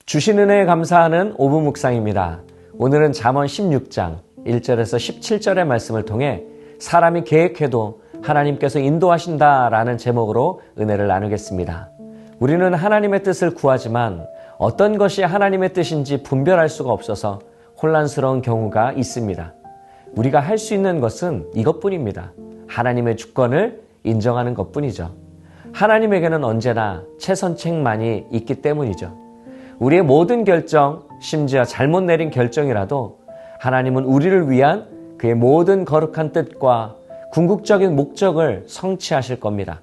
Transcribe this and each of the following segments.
주신 은혜에 감사하는 5분 묵상입니다. 오늘은 잠언 16장 1절에서 17절의 말씀을 통해 사람이 계획해도 하나님께서 인도하신다라는 제목으로 은혜를 나누겠습니다. 우리는 하나님의 뜻을 구하지만 어떤 것이 하나님의 뜻인지 분별할 수가 없어서 혼란스러운 경우가 있습니다. 우리가 할 수 있는 것은 이것뿐입니다. 하나님의 주권을 인정하는 것뿐이죠. 하나님에게는 언제나 최선책만이 있기 때문이죠. 우리의 모든 결정, 심지어 잘못 내린 결정이라도 하나님은 우리를 위한 그의 모든 거룩한 뜻과 궁극적인 목적을 성취하실 겁니다.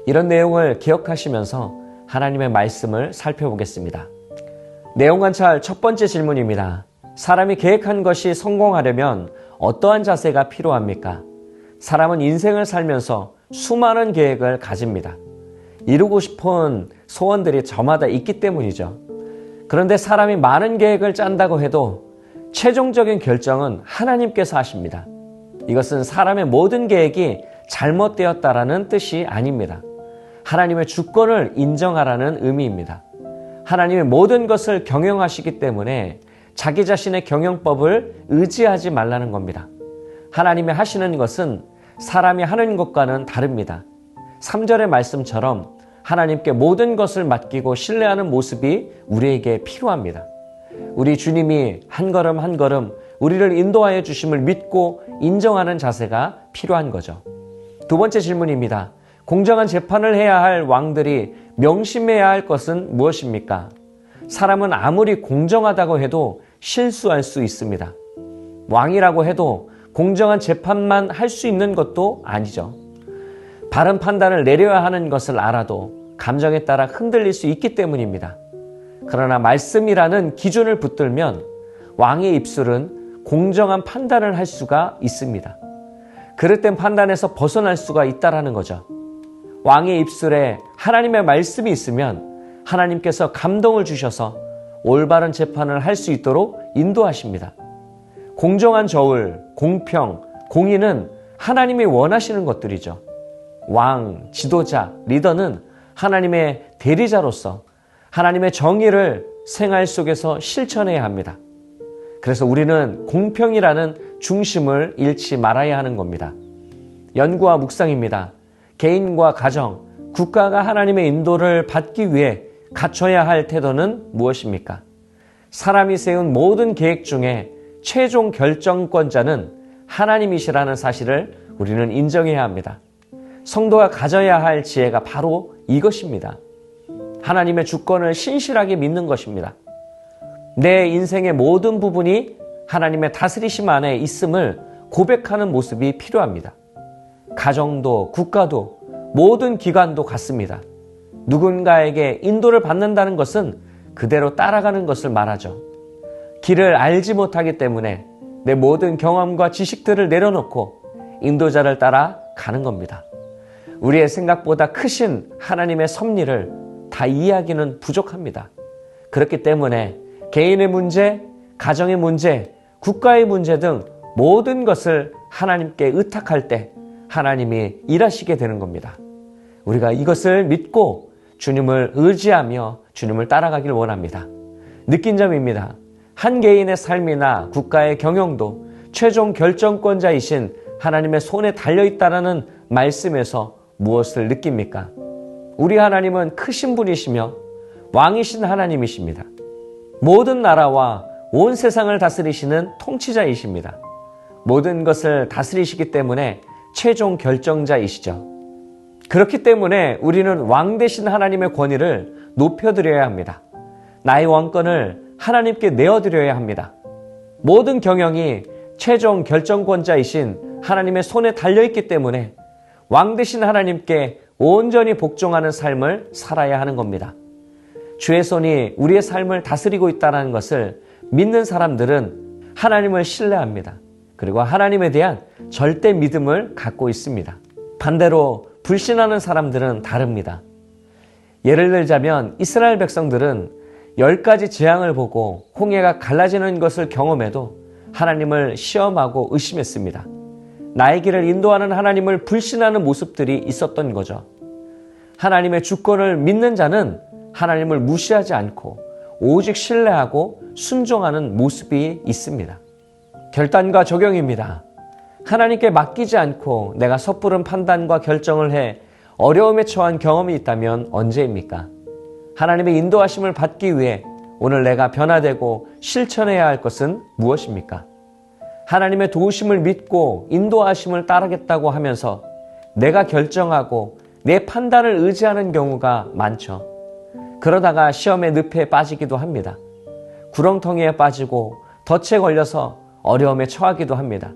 이런 내용을 기억하시면서 하나님의 말씀을 살펴보겠습니다. 내용 관찰 첫 번째 질문입니다. 사람이 계획한 것이 성공하려면 어떠한 자세가 필요합니까? 사람은 인생을 살면서 수많은 계획을 가집니다. 이루고 싶은 소원들이 저마다 있기 때문이죠. 그런데 사람이 많은 계획을 짠다고 해도 최종적인 결정은 하나님께서 하십니다. 이것은 사람의 모든 계획이 잘못되었다라는 뜻이 아닙니다. 하나님의 주권을 인정하라는 의미입니다. 하나님의 모든 것을 경영하시기 때문에 자기 자신의 경영법을 의지하지 말라는 겁니다. 하나님이 하시는 것은 사람이 하는 것과는 다릅니다. 3절의 말씀처럼 하나님께 모든 것을 맡기고 신뢰하는 모습이 우리에게 필요합니다. 우리 주님이 한 걸음 한 걸음 우리를 인도하여 주심을 믿고 인정하는 자세가 필요한 거죠. 두 번째 질문입니다. 공정한 재판을 해야 할 왕들이 명심해야 할 것은 무엇입니까? 사람은 아무리 공정하다고 해도 실수할 수 있습니다. 왕이라고 해도 공정한 재판만 할 수 있는 것도 아니죠. 바른 판단을 내려야 하는 것을 알아도 감정에 따라 흔들릴 수 있기 때문입니다. 그러나 말씀이라는 기준을 붙들면 왕의 입술은 공정한 판단을 할 수가 있습니다. 그릇된 판단에서 벗어날 수가 있다는 거죠. 왕의 입술에 하나님의 말씀이 있으면 하나님께서 감동을 주셔서 올바른 재판을 할 수 있도록 인도하십니다. 공정한 저울, 공평, 공의는 하나님이 원하시는 것들이죠. 왕, 지도자, 리더는 하나님의 대리자로서 하나님의 정의를 생활 속에서 실천해야 합니다. 그래서 우리는 공평이라는 중심을 잃지 말아야 하는 겁니다. 연구와 묵상입니다. 개인과 가정, 국가가 하나님의 인도를 받기 위해 갖춰야 할 태도는 무엇입니까? 사람이 세운 모든 계획 중에 최종 결정권자는 하나님이시라는 사실을 우리는 인정해야 합니다. 성도가 가져야 할 지혜가 바로 이것입니다. 하나님의 주권을 신실하게 믿는 것입니다. 내 인생의 모든 부분이 하나님의 다스리심 안에 있음을 고백하는 모습이 필요합니다. 가정도 국가도 모든 기관도 같습니다. 누군가에게 인도를 받는다는 것은 그대로 따라가는 것을 말하죠. 길을 알지 못하기 때문에 내 모든 경험과 지식들을 내려놓고 인도자를 따라 가는 겁니다. 우리의 생각보다 크신 하나님의 섭리를 다 이해하기는 부족합니다. 그렇기 때문에 개인의 문제, 가정의 문제, 국가의 문제 등 모든 것을 하나님께 의탁할 때 하나님이 일하시게 되는 겁니다. 우리가 이것을 믿고 주님을 의지하며 주님을 따라가길 원합니다. 느낀 점입니다. 한 개인의 삶이나 국가의 경영도 최종 결정권자이신 하나님의 손에 달려있다는 말씀에서 무엇을 느낍니까? 우리 하나님은 크신 분이시며 왕이신 하나님이십니다. 모든 나라와 온 세상을 다스리시는 통치자이십니다. 모든 것을 다스리시기 때문에 최종 결정자이시죠. 그렇기 때문에 우리는 왕 되신 하나님의 권위를 높여드려야 합니다. 나의 왕권을 하나님께 내어드려야 합니다. 모든 경영이 최종 결정권자이신 하나님의 손에 달려있기 때문에 왕 되신 하나님께 온전히 복종하는 삶을 살아야 하는 겁니다. 주의 손이 우리의 삶을 다스리고 있다는 것을 믿는 사람들은 하나님을 신뢰합니다. 그리고 하나님에 대한 절대 믿음을 갖고 있습니다. 반대로 불신하는 사람들은 다릅니다. 예를 들자면 이스라엘 백성들은 10가지 재앙을 보고 홍해가 갈라지는 것을 경험해도 하나님을 시험하고 의심했습니다. 나의 길을 인도하는 하나님을 불신하는 모습들이 있었던 거죠. 하나님의 주권을 믿는 자는 하나님을 무시하지 않고 오직 신뢰하고 순종하는 모습이 있습니다. 결단과 적용입니다. 하나님께 맡기지 않고 내가 섣부른 판단과 결정을 해 어려움에 처한 경험이 있다면 언제입니까? 하나님의 인도하심을 받기 위해 오늘 내가 변화되고 실천해야 할 것은 무엇입니까? 하나님의 도우심을 믿고 인도하심을 따르겠다고 하면서 내가 결정하고 내 판단을 의지하는 경우가 많죠. 그러다가 시험의 늪에 빠지기도 합니다. 구렁텅이에 빠지고 덫에 걸려서 어려움에 처하기도 합니다.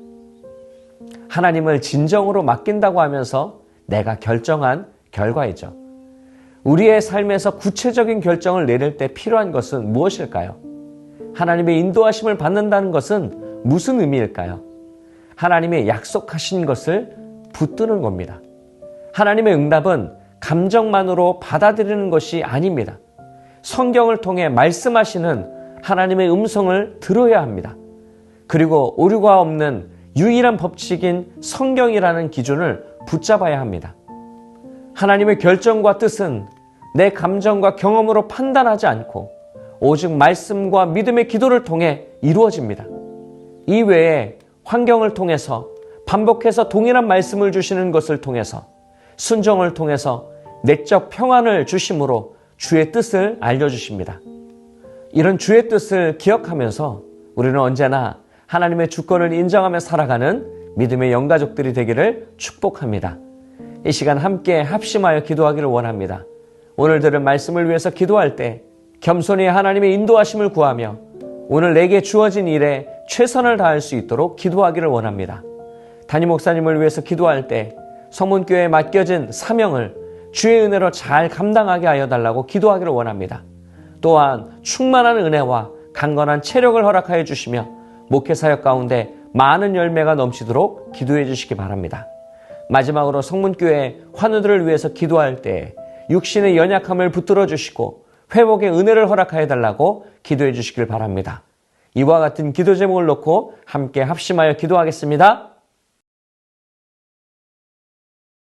하나님을 진정으로 맡긴다고 하면서 내가 결정한 결과이죠. 우리의 삶에서 구체적인 결정을 내릴 때 필요한 것은 무엇일까요? 하나님의 인도하심을 받는다는 것은 무슨 의미일까요? 하나님의 약속하신 것을 붙드는 겁니다. 하나님의 응답은 감정만으로 받아들이는 것이 아닙니다. 성경을 통해 말씀하시는 하나님의 음성을 들어야 합니다. 그리고 오류가 없는 유일한 법칙인 성경이라는 기준을 붙잡아야 합니다. 하나님의 결정과 뜻은 내 감정과 경험으로 판단하지 않고 오직 말씀과 믿음의 기도를 통해 이루어집니다. 이 외에 환경을 통해서 반복해서 동일한 말씀을 주시는 것을 통해서 순종을 통해서 내적 평안을 주심으로 주의 뜻을 알려주십니다. 이런 주의 뜻을 기억하면서 우리는 언제나 하나님의 주권을 인정하며 살아가는 믿음의 영가족들이 되기를 축복합니다. 이 시간 함께 합심하여 기도하기를 원합니다. 오늘 들은 말씀을 위해서 기도할 때 겸손히 하나님의 인도하심을 구하며 오늘 내게 주어진 일에 최선을 다할 수 있도록 기도하기를 원합니다. 담임 목사님을 위해서 기도할 때 성문교회에 맡겨진 사명을 주의 은혜로 잘 감당하게 하여 달라고 기도하기를 원합니다. 또한 충만한 은혜와 강건한 체력을 허락하여 주시며 목회사역 가운데 많은 열매가 넘치도록 기도해 주시기 바랍니다. 마지막으로 성문교회 환우들을 위해서 기도할 때 육신의 연약함을 붙들어 주시고 회복의 은혜를 허락하여 달라고 기도해 주시길 바랍니다. 이와 같은 기도 제목을 놓고 함께 합심하여 기도하겠습니다.